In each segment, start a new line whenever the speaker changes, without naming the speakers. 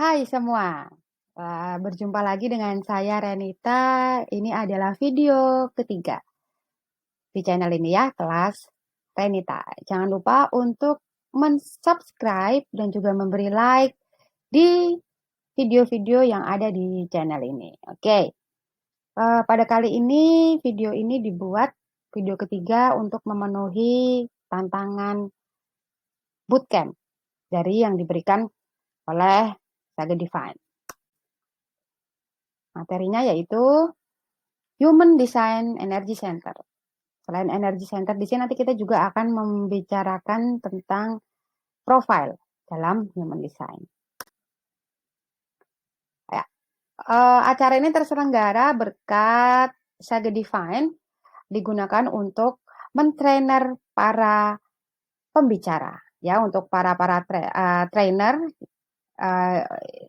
Hai semua, berjumpa lagi dengan saya Renita. Ini adalah video ketiga di channel ini ya, kelas Renita. Jangan lupa untuk mensubscribe dan juga memberi like di video-video yang ada di channel ini. Oke, pada kali ini video ini dibuat video ketiga untuk memenuhi tantangan bootcamp dari yang diberikan oleh Saga Divine. Materinya yaitu Human Design Energy Center. Selain Energy Center, di sini nanti kita juga akan membicarakan tentang profile dalam Human Design. Ya. Acara ini terselenggara berkat Saga Divine, digunakan untuk mentrainer para pembicara, ya, untuk para trainer,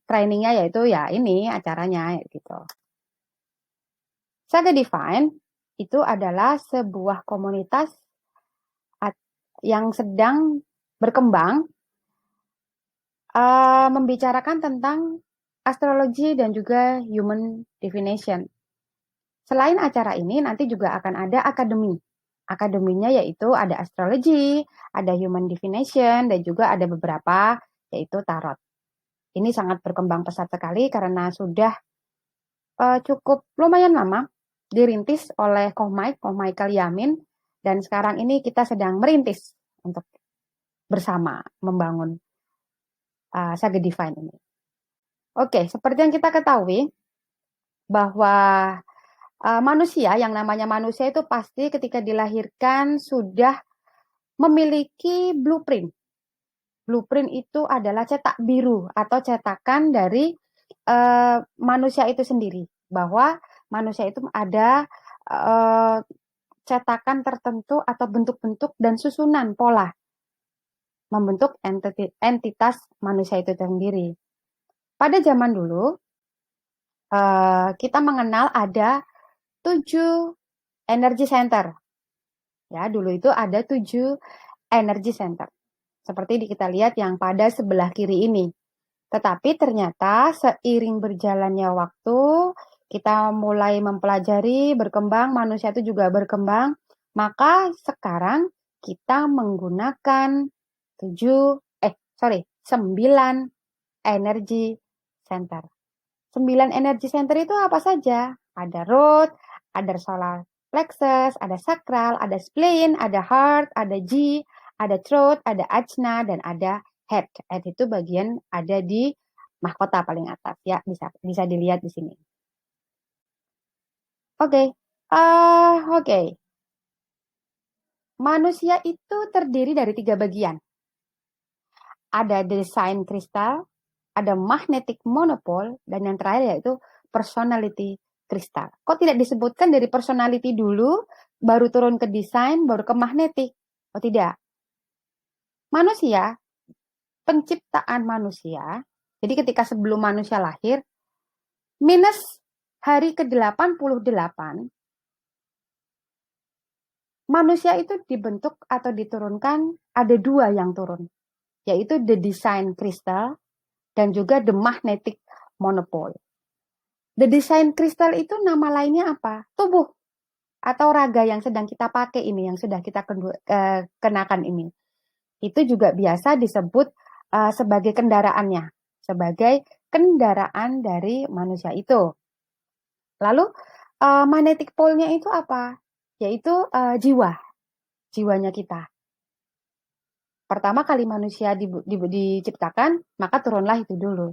trainingnya yaitu ya ini acaranya gitu. Saga Divine itu adalah sebuah komunitas yang sedang berkembang, membicarakan tentang astrologi dan juga human divination. Selain acara ini, nanti juga akan ada akademi. Akademinya yaitu ada astrologi, ada human divination, dan juga ada beberapa yaitu tarot. Ini sangat berkembang pesat sekali karena sudah cukup lumayan lama dirintis oleh Koh Michael Yamin, dan sekarang ini kita sedang merintis untuk bersama membangun Saga Divine ini. Oke, seperti yang kita ketahui bahwa manusia, yang namanya manusia itu pasti ketika dilahirkan sudah memiliki blueprint. Blueprint itu adalah cetak biru atau cetakan dari manusia itu sendiri, bahwa manusia itu ada cetakan tertentu atau bentuk-bentuk dan susunan pola membentuk entitas manusia itu sendiri. Pada zaman dulu, kita mengenal ada 7 energy center. Ya, dulu itu ada 7 energy center. Seperti kita lihat yang pada sebelah kiri ini. Tetapi ternyata seiring berjalannya waktu, kita mulai mempelajari, berkembang, manusia itu juga berkembang, maka sekarang kita menggunakan 9 energy center. 9 energy center itu apa saja? Ada root, ada solar plexus, ada sakral, ada spleen, ada heart, ada G, ada throat, ada ajna, dan ada head. Head itu bagian ada di mahkota paling atas ya, bisa dilihat di sini. Oke. Oke. Manusia itu terdiri dari 3 bagian. Ada design kristal, ada magnetic monopole, dan yang terakhir yaitu personality kristal. Kok tidak disebutkan dari personality dulu, baru turun ke desain, baru ke magnetic? Oh tidak. Manusia, penciptaan manusia, jadi ketika sebelum manusia lahir, minus hari ke-88, manusia itu dibentuk atau diturunkan, ada 2 yang turun, yaitu the design crystal dan juga the magnetic monopole. The design crystal itu nama lainnya apa? Tubuh atau raga yang sedang kita pakai ini, yang sudah kita kenakan ini. Itu juga biasa disebut sebagai kendaraannya, sebagai kendaraan dari manusia itu. Lalu magnetic pole-nya itu apa? Yaitu jiwanya kita. Pertama kali manusia diciptakan, maka turunlah itu dulu.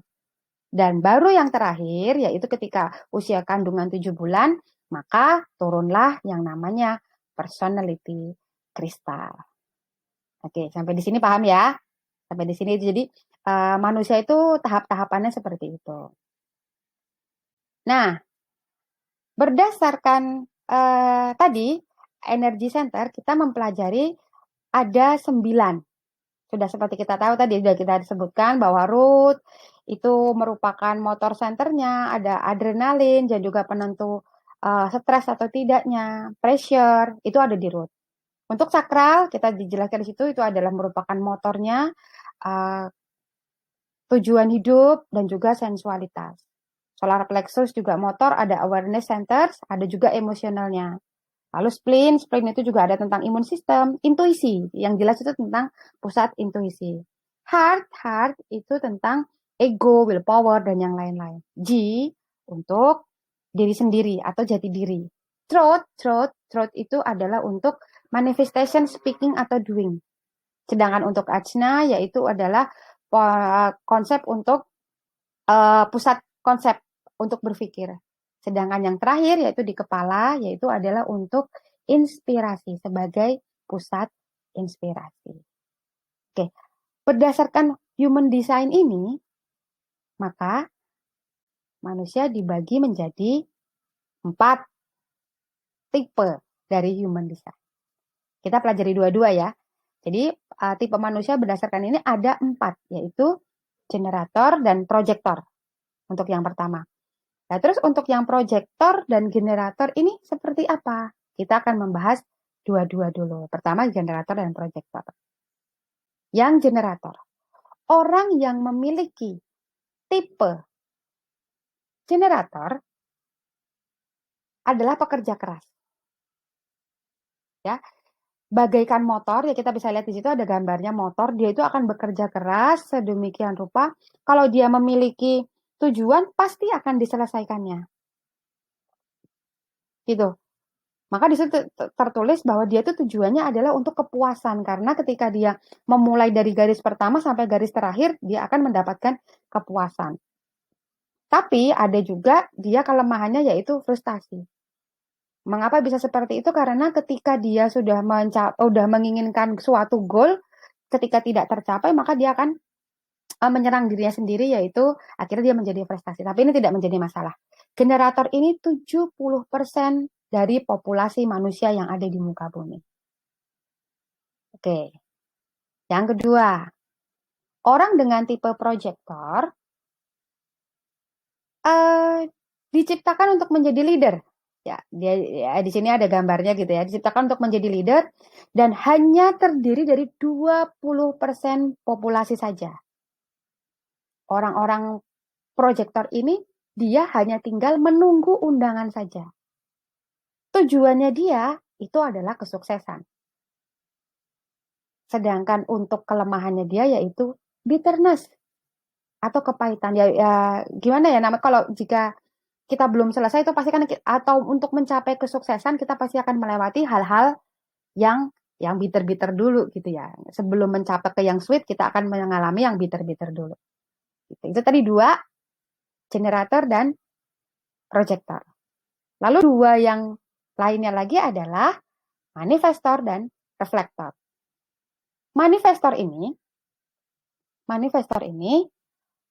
Dan baru yang terakhir, yaitu ketika usia kandungan 7 bulan, maka turunlah yang namanya personality kristal. Oke, sampai di sini paham ya? Sampai di sini, jadi manusia itu tahap-tahapannya seperti itu. Nah, berdasarkan tadi, energy center, kita mempelajari ada 9. Sudah seperti kita tahu tadi, sudah kita sebutkan bahwa root itu merupakan motor senternya, ada adrenalin dan juga penentu stres atau tidaknya, pressure, itu ada di root. Untuk sakral, kita dijelaskan di situ, itu adalah merupakan motornya, tujuan hidup, dan juga sensualitas. Solar plexus juga motor, ada awareness centers, ada juga emosionalnya. Lalu spleen itu juga ada tentang imun sistem, intuisi, yang jelas itu tentang pusat intuisi. Heart itu tentang ego, willpower, dan yang lain-lain. G untuk diri sendiri atau jati diri. Throat itu adalah untuk manifestation, speaking, atau doing. Sedangkan untuk ajna yaitu adalah konsep untuk pusat konsep untuk berpikir. Sedangkan yang terakhir yaitu di kepala, yaitu adalah untuk inspirasi sebagai pusat inspirasi. Oke, berdasarkan human design ini, maka manusia dibagi menjadi 4 tipe dari human design. Kita pelajari dua-dua ya. Jadi tipe manusia berdasarkan ini ada 4, yaitu generator dan projector untuk yang pertama. Nah, terus untuk yang proyektor dan generator ini seperti apa? Kita akan membahas dua-dua dulu. Pertama, generator dan proyektor. Yang generator. Orang yang memiliki tipe generator adalah pekerja keras. Ya, bagaikan motor, ya kita bisa lihat di situ ada gambarnya motor, dia itu akan bekerja keras sedemikian rupa. Kalau dia memiliki tujuan, pasti akan diselesaikannya. Gitu. Maka di situ tertulis bahwa dia itu tujuannya adalah untuk kepuasan. Karena ketika dia memulai dari garis pertama sampai garis terakhir, dia akan mendapatkan kepuasan. Tapi ada juga dia kelemahannya yaitu frustasi. Mengapa bisa seperti itu? Karena ketika dia sudah menginginkan suatu goal, ketika tidak tercapai, maka dia akan menyerang dirinya sendiri, yaitu akhirnya dia menjadi frustasi. Tapi ini tidak menjadi masalah. Generator ini 70% dari populasi manusia yang ada di muka bumi. Oke. Yang kedua, orang dengan tipe proyektor diciptakan untuk menjadi leader. Ya, di sini ada gambarnya gitu ya. Diciptakan untuk menjadi leader dan hanya terdiri dari 20% populasi saja. Orang-orang proyektor ini dia hanya tinggal menunggu undangan saja. Tujuannya dia itu adalah kesuksesan. Sedangkan untuk kelemahannya dia yaitu bitterness atau kepahitan. Ya gimana ya namanya, kalau jika kita belum selesai itu pasti kan, atau untuk mencapai kesuksesan kita pasti akan melewati hal-hal yang bitter-bitter dulu gitu ya. Sebelum mencapai ke yang sweet, kita akan mengalami yang bitter-bitter dulu. Itu tadi 2, generator dan projector. Lalu 2 yang lainnya lagi adalah manifestor dan reflektor. Manifestor ini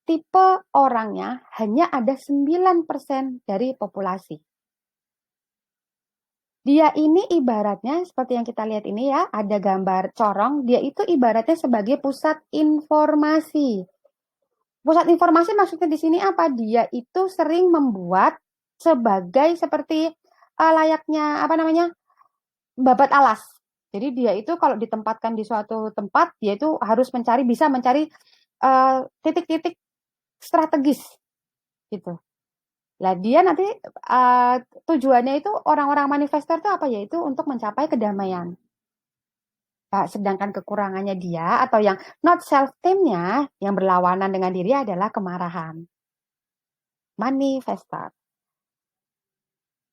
tipe orangnya hanya ada 9% dari populasi. Dia ini ibaratnya seperti yang kita lihat ini ya, ada gambar corong, dia itu ibaratnya sebagai pusat informasi. Pusat informasi maksudnya di sini apa? Dia itu sering membuat sebagai seperti layaknya babat alas. Jadi dia itu kalau ditempatkan di suatu tempat, dia itu harus bisa mencari titik-titik strategis gitu. Lah dia nanti tujuannya itu orang-orang manifestor itu apa? Yaitu untuk mencapai kedamaian. Nah, sedangkan kekurangannya dia atau yang not self-team-nya yang berlawanan dengan diri adalah kemarahan. Manifestor.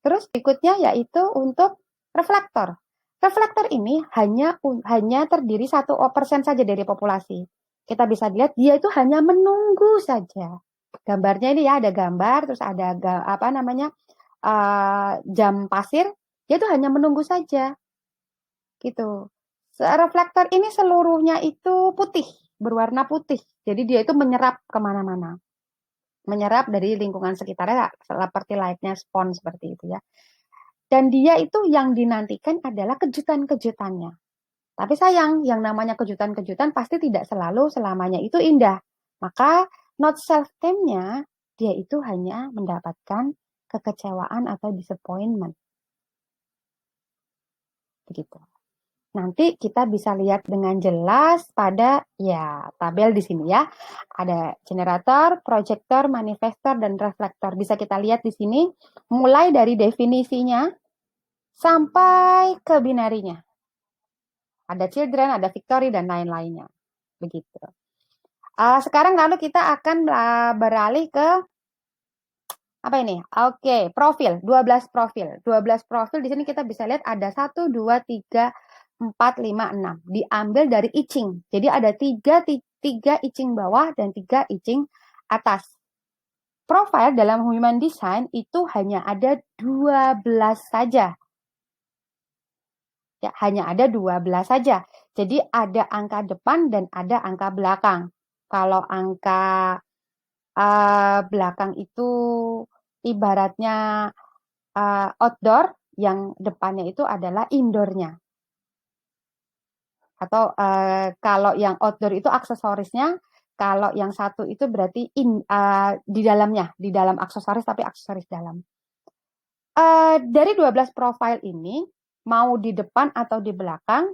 Terus berikutnya yaitu untuk reflektor. Reflektor ini hanya terdiri 1% saja dari populasi. Kita bisa lihat dia itu hanya menunggu saja. Gambarnya ini ya, ada gambar, terus ada jam pasir, dia itu hanya menunggu saja. Gitu. Reflektor ini seluruhnya itu putih, berwarna putih. Jadi dia itu menyerap kemana-mana. Menyerap dari lingkungan sekitarnya seperti layaknya spons seperti itu ya. Dan dia itu yang dinantikan adalah kejutan-kejutannya. Tapi sayang, yang namanya kejutan-kejutan pasti tidak selalu selamanya itu indah. Maka not self-team-nya dia itu hanya mendapatkan kekecewaan atau disappointment. Begitu. Nanti kita bisa lihat dengan jelas pada ya tabel di sini ya. Ada generator, proyektor, manifestor, dan reflektor. Bisa kita lihat di sini mulai dari definisinya sampai ke binarinya. Ada children, ada victory, dan lain-lainnya. Begitu. Sekarang lalu kita akan beralih ke apa ini? Oke, profil, 12 profil. 12 profil di sini kita bisa lihat ada 1, 2, 3, 4, 5, 6. Diambil dari I Ching. Jadi ada 3 I Ching bawah dan 3 I Ching atas. Profil dalam human design itu hanya ada 12 saja. Ya, hanya ada 12 saja. Jadi ada angka depan dan ada angka belakang. Kalau angka belakang itu ibaratnya outdoor, yang depannya itu adalah indoornya. Atau kalau yang outdoor itu aksesorisnya, kalau yang satu itu berarti di dalamnya, di dalam aksesoris tapi aksesoris dalam. Dari 12 profil ini, mau di depan atau di belakang,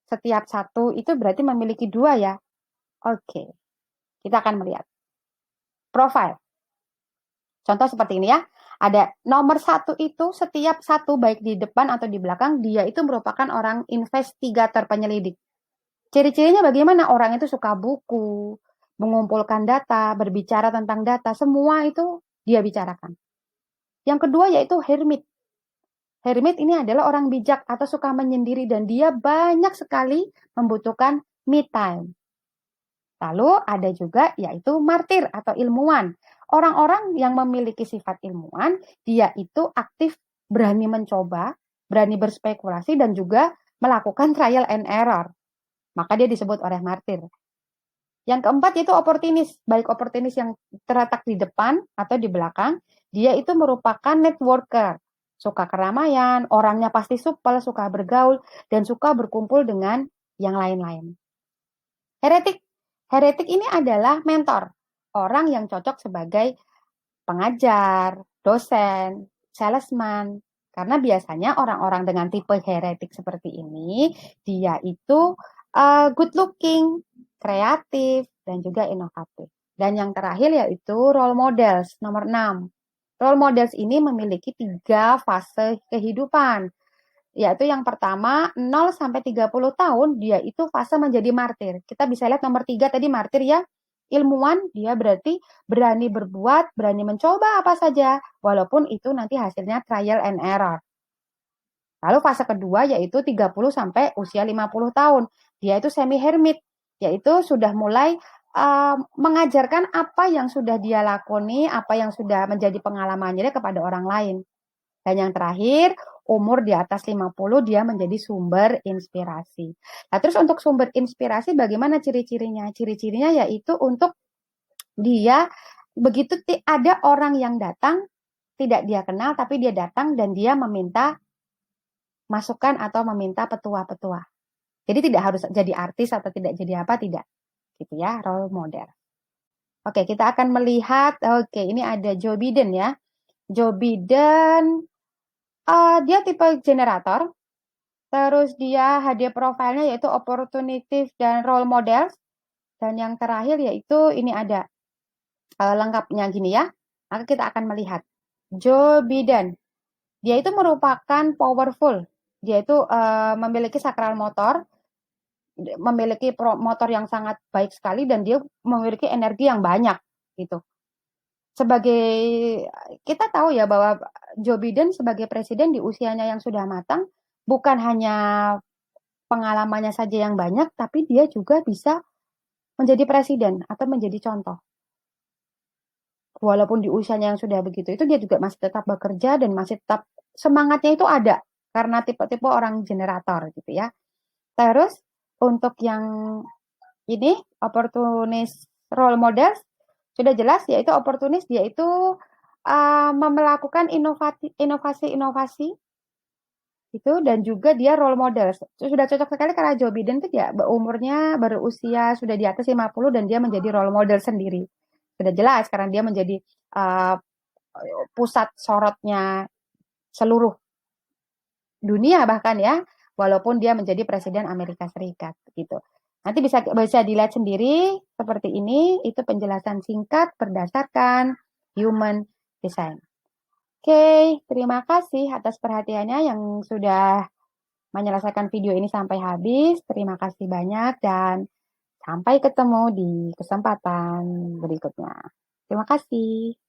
setiap satu itu berarti memiliki 2 ya. Oke, kita akan melihat. Profil. Contoh seperti ini ya. Ada nomor 1 itu setiap satu baik di depan atau di belakang, dia itu merupakan orang investigator penyelidik. Ciri-cirinya bagaimana? Orang itu suka buku, mengumpulkan data, berbicara tentang data, semua itu dia bicarakan. Yang kedua yaitu hermit. Hermit ini adalah orang bijak atau suka menyendiri dan dia banyak sekali membutuhkan me time. Lalu ada juga yaitu martir atau ilmuwan. Orang-orang yang memiliki sifat ilmuwan, dia itu aktif, berani mencoba, berani berspekulasi, dan juga melakukan trial and error. Maka dia disebut orang martir. Yang keempat yaitu oportunis. Baik oportunis yang terletak di depan atau di belakang, dia itu merupakan networker. Suka keramaian, orangnya pasti supel, suka bergaul, dan suka berkumpul dengan yang lain-lain. Heretik. Heretik ini adalah mentor. Orang yang cocok sebagai pengajar, dosen, salesman. Karena biasanya orang-orang dengan tipe heretik seperti ini, dia itu good looking, kreatif, dan juga inovatif. Dan yang terakhir yaitu role models, nomor 6. Role models ini memiliki 3 fase kehidupan. Yaitu yang pertama 0 sampai 30 tahun dia itu fase menjadi martir. Kita bisa lihat nomor 3 tadi martir ya. Ilmuwan dia berarti berani berbuat, berani mencoba apa saja walaupun itu nanti hasilnya trial and error. Lalu fase kedua yaitu 30 sampai usia 50 tahun. Dia itu semi hermit, yaitu sudah mulai mengajarkan apa yang sudah dia lakoni, apa yang sudah menjadi pengalamannya kepada orang lain. Dan yang terakhir, umur di atas 50 dia menjadi sumber inspirasi. Nah, terus untuk sumber inspirasi bagaimana ciri-cirinya? Ciri-cirinya yaitu untuk dia begitu ada orang yang datang, tidak dia kenal tapi dia datang dan dia meminta masukan atau meminta petua-petua. Jadi tidak harus jadi artis atau tidak jadi apa, tidak. Gitu ya, role model. Oke, kita akan melihat, oke ini ada Joe Biden ya. Joe Biden dia tipe generator, terus dia HD profilnya yaitu opportunity dan role models, dan yang terakhir yaitu ini ada lengkapnya gini ya. Maka kita akan melihat Joe Biden, dia itu merupakan powerful, dia itu memiliki sakral motor, memiliki motor yang sangat baik sekali dan dia memiliki energi yang banyak gitu. Sebagai kita tahu ya bahwa Joe Biden sebagai presiden di usianya yang sudah matang, bukan hanya pengalamannya saja yang banyak, tapi dia juga bisa menjadi presiden atau menjadi contoh. Walaupun di usianya yang sudah begitu, itu dia juga masih tetap bekerja dan masih tetap semangatnya itu ada karena tipe-tipe orang generator gitu ya. Terus untuk yang ini opportunis role models sudah jelas yaitu oportunis, dia itu melakukan inovasi-inovasi itu dan juga dia role model. Sudah cocok sekali karena Joe Biden itu ya umurnya berusia sudah di atas 50 dan dia menjadi role model sendiri. Sudah jelas karena dia menjadi pusat sorotnya seluruh dunia bahkan ya walaupun dia menjadi presiden Amerika Serikat gitu. Nanti bisa dilihat sendiri seperti ini, itu penjelasan singkat berdasarkan human design. Oke, terima kasih atas perhatiannya yang sudah menyelesaikan video ini sampai habis. Terima kasih banyak dan sampai ketemu di kesempatan berikutnya. Terima kasih.